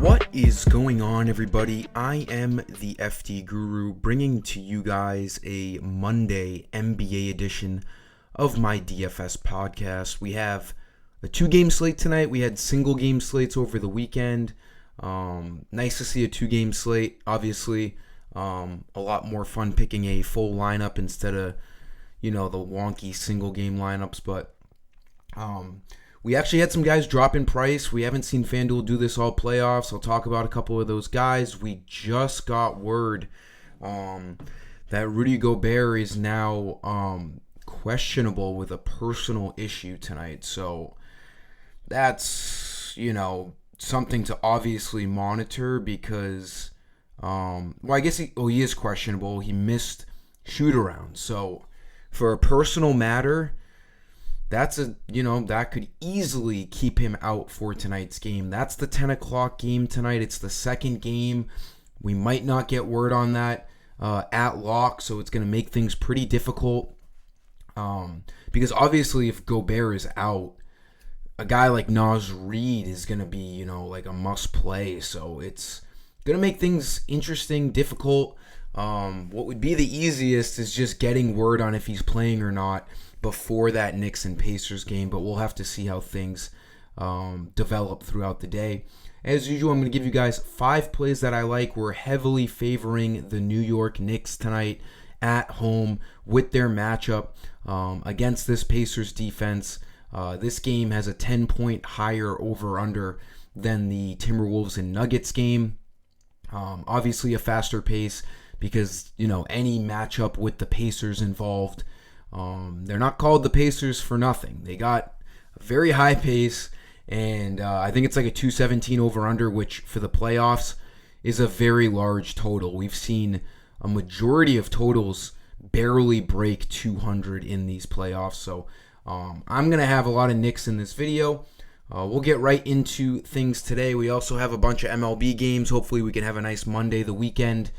What is going on, everybody? I am the FDGURU, bringing to you guys a Monday NBA edition of my DFS podcast. We have a two-game slate tonight. We had single-game slates over the weekend. Nice to see a two-game slate. Obviously, a lot more fun picking a full lineup instead of, the wonky single-game lineups. But we actually had some guys drop in price. We haven't seen FanDuel do this all playoffs. I'll talk about a couple of those guys. We just got word that Rudy Gobert is now questionable with a personal issue tonight. So that's, something to obviously monitor because, I guess he is questionable. He missed shoot-around. So for a personal matter, that could easily keep him out for tonight's game. That's the 10 o'clock game tonight. It's the second game. We might not get word on that at lock, so it's going to make things pretty difficult. Because obviously if Gobert is out, a guy like Naz Reid is going to be, like a must play. So it's going to make things interesting, difficult. What would be the easiest is just getting word on if he's playing or not before that Knicks and Pacers game, but we'll have to see how things develop throughout the day. As usual, I'm going to give you guys 5 plays that I like. We're heavily favoring the New York Knicks tonight at home with their matchup against this Pacers defense. This game has a 10-point higher over-under than the Timberwolves and Nuggets game. Obviously a faster pace because, any matchup with the Pacers involved, they're not called the Pacers for nothing. They got a very high pace, and I think it's like a 217 over-under, which for the playoffs is a very large total. We've seen a majority of totals barely break 200 in these playoffs, so I'm going to have a lot of Knicks in this video. We'll get right into things today. We also have a bunch of MLB games. Hopefully we can have a nice Monday, the weekend.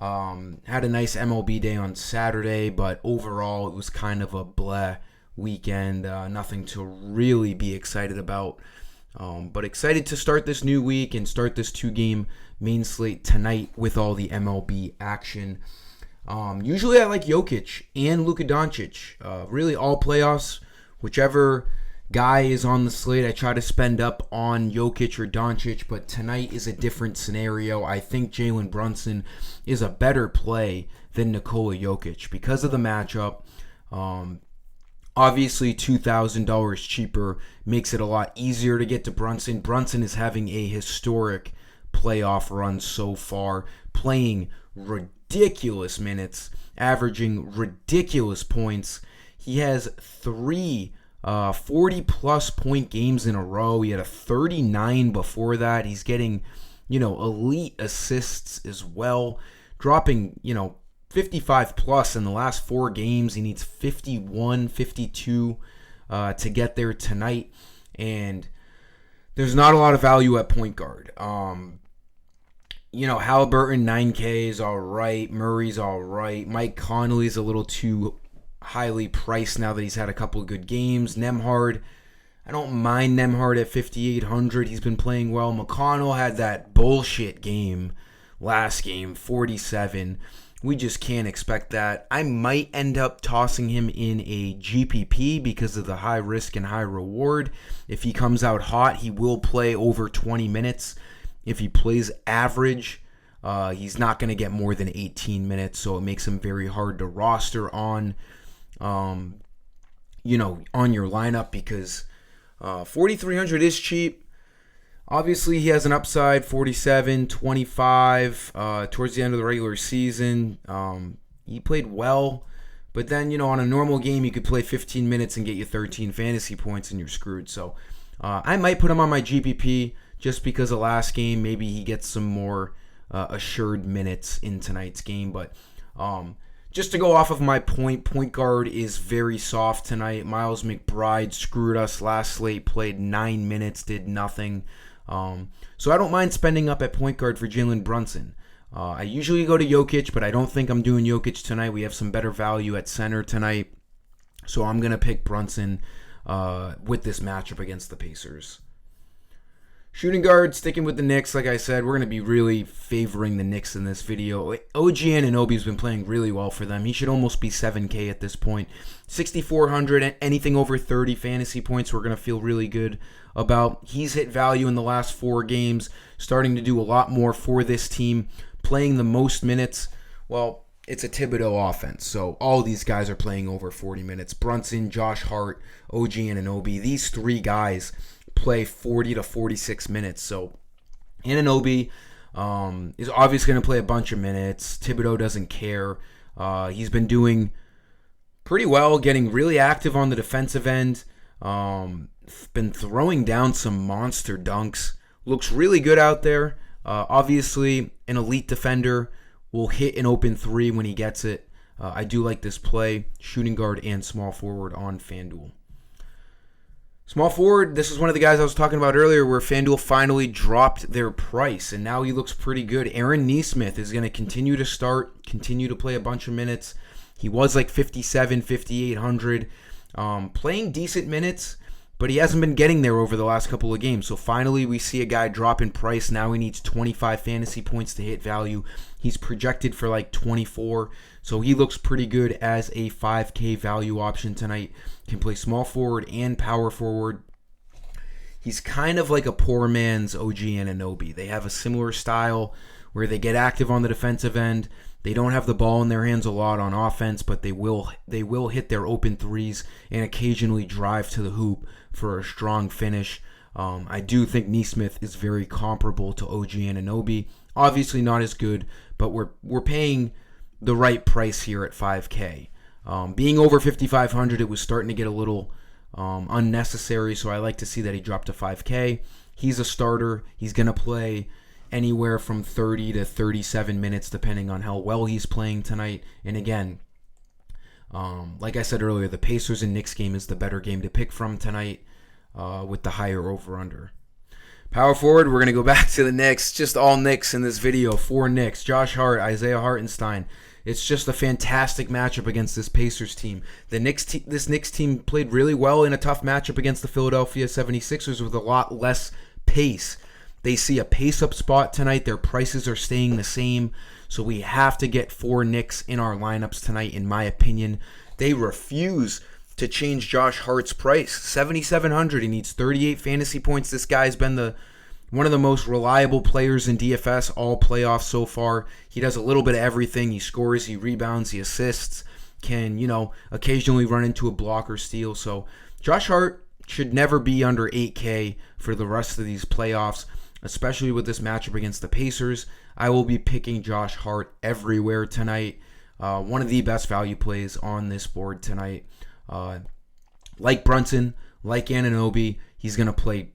Had a nice MLB day on Saturday, but overall it was kind of a bleh weekend. Nothing to really be excited about. But excited to start this new week and start this 2-game main slate tonight with all the MLB action. Usually I like Jokic and Luka Doncic. Really all playoffs, whichever guy is on the slate, I try to spend up on Jokic or Doncic, but tonight is a different scenario. I think Jalen Brunson is a better play than Nikola Jokic because of the matchup. Obviously, $2,000 cheaper makes it a lot easier to get to Brunson. Brunson is having a historic playoff run so far, playing ridiculous minutes, averaging ridiculous points. He has 3 40-plus point games in a row. He had a 39 before that. He's getting, elite assists as well. Dropping, 55-plus in the last 4 games. He needs 51, 52 to get there tonight. And there's not a lot of value at point guard. Halliburton, 9K is all right. Murray's all right. Mike Conley's a little too highly priced now that he's had a couple of good games. Nembhard, I don't mind Nembhard at 5,800. He's been playing well. McConnell had that bullshit game last game, 47. We just can't expect that. I might end up tossing him in a GPP because of the high risk and high reward. If he comes out hot, he will play over 20 minutes. If he plays average, he's not going to get more than 18 minutes, so it makes him very hard to roster on on your lineup because 4,300 is cheap. Obviously, he has an upside, 47, 25 towards the end of the regular season. He played well, but then, on a normal game, you could play 15 minutes and get you 13 fantasy points and you're screwed. So I might put him on my GPP just because of last game. Maybe he gets some more assured minutes in tonight's game, but just to go off of my point guard is very soft tonight. Miles McBride screwed us last slate, played 9 minutes, did nothing. So I don't mind spending up at point guard for Jalen Brunson. I usually go to Jokic, but I don't think I'm doing Jokic tonight. We have some better value at center tonight. So I'm going to pick Brunson with this matchup against the Pacers. Shooting guard, sticking with the Knicks, like I said, we're going to be really favoring the Knicks in this video. OG Anunoby's been playing really well for them. He should almost be 7K at this point. 6,400, anything over 30 fantasy points, we're going to feel really good about. He's hit value in the last 4 games, starting to do a lot more for this team, playing the most minutes. Well, it's a Thibodeau offense, so all these guys are playing over 40 minutes. Brunson, Josh Hart, OG Anunoby, these 3 guys play 40 to 46 minutes. So Anunoby is obviously going to play a bunch of minutes. Thibodeau doesn't care. He's been doing pretty well, getting really active on the defensive end. Been throwing down some monster dunks. Looks really good out there. Obviously, an elite defender will hit an open 3 when he gets it. I do like this play. Shooting guard and small forward on FanDuel. Small forward, this is one of the guys I was talking about earlier where FanDuel finally dropped their price, and now he looks pretty good. Aaron Nesmith is going to continue to start, continue to play a bunch of minutes. He was like 57, 5,800, playing decent minutes, but he hasn't been getting there over the last couple of games. So finally we see a guy drop in price. Now he needs 25 fantasy points to hit value. He's projected for like 24, so he looks pretty good as a 5K value option tonight. Can play small forward and power forward. He's kind of like a poor man's OG Anunoby. They have a similar style where they get active on the defensive end. They don't have the ball in their hands a lot on offense, but they will hit their open 3s and occasionally drive to the hoop for a strong finish. I do think Nesmith is very comparable to OG Anunoby. Obviously not as good, but we're paying the right price here at 5K. Being over 5,500, it was starting to get a little unnecessary, so I like to see that he dropped to 5K. He's a starter. He's going to play anywhere from 30 to 37 minutes, depending on how well he's playing tonight. And again, like I said earlier, the Pacers and Knicks game is the better game to pick from tonight with the higher over-under. Power forward, we're going to go back to the Knicks. Just all Knicks in this video. 4 Knicks. Josh Hart, Isaiah Hartenstein. It's just a fantastic matchup against this Pacers team. This Knicks team played really well in a tough matchup against the Philadelphia 76ers with a lot less pace. They see a pace-up spot tonight. Their prices are staying the same. So we have to get 4 Knicks in our lineups tonight, in my opinion. They refuse to change Josh Hart's price. 7,700. He needs 38 fantasy points. This guy's been one of the most reliable players in DFS all playoffs so far. He does a little bit of everything. He scores, he rebounds, he assists, can, occasionally run into a block or steal. So Josh Hart should never be under 8K for the rest of these playoffs, especially with this matchup against the Pacers. I will be picking Josh Hart everywhere tonight. One of the best value plays on this board tonight. Like Brunson, like Anunoby, he's going to play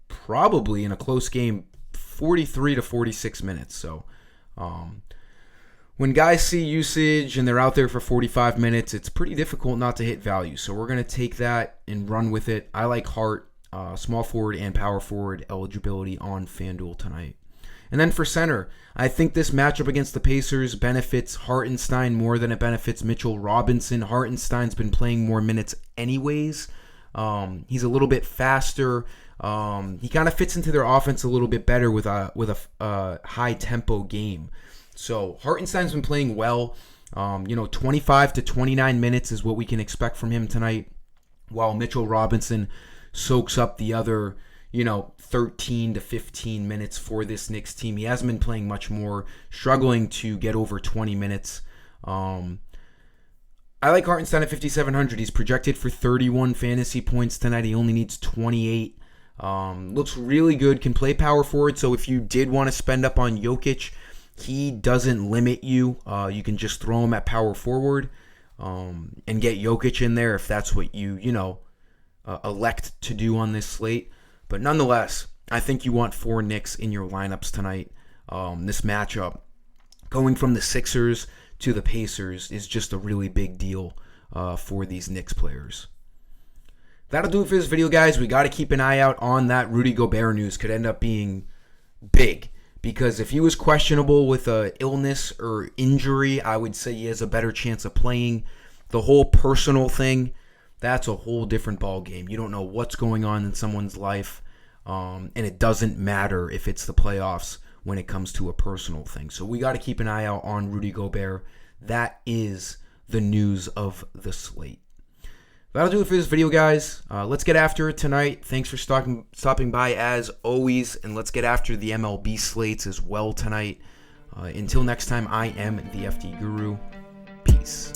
probably in a close game 43 to 46 minutes. So when guys see usage and they're out there for 45 minutes, it's pretty difficult not to hit value. So we're going to take that and run with it. I like Hart, small forward and power forward eligibility on FanDuel tonight. And then for center, I think this matchup against the Pacers benefits Hartenstein more than it benefits Mitchell Robinson. Hartenstein's been playing more minutes anyways. He's a little bit faster. He kind of fits into their offense a little bit better with a high tempo game. So Hartenstein's been playing well. 25 to 29 minutes is what we can expect from him tonight, while Mitchell Robinson soaks up the other 13 to 15 minutes for this Knicks team. He hasn't been playing much more, struggling to get over 20 minutes. I like Hartenstein at 5,700. He's projected for 31 fantasy points tonight. He only needs 28. Looks really good. Can play power forward. So if you did want to spend up on Jokic, he doesn't limit you. You can just throw him at power forward and get Jokic in there if that's what you elect to do on this slate. But nonetheless, I think you want 4 Knicks in your lineups tonight. This matchup, going from the Sixers to the Pacers, is just a really big deal for these Knicks players. That'll do it for this video, guys. We got to keep an eye out on that Rudy Gobert news. Could end up being big, because if he was questionable with a illness or injury, I would say he has a better chance of playing. The whole personal thing, that's a whole different ball game. You don't know what's going on in someone's life. and it doesn't matter if it's the playoffs when it comes to a personal thing. So we got to keep an eye out on Rudy Gobert. That is the news of the slate. That'll do it for this video, guys. Let's get after it tonight. Thanks for stopping by as always, and let's get after the MLB slates as well tonight. Until next time, I am the FD Guru. Peace.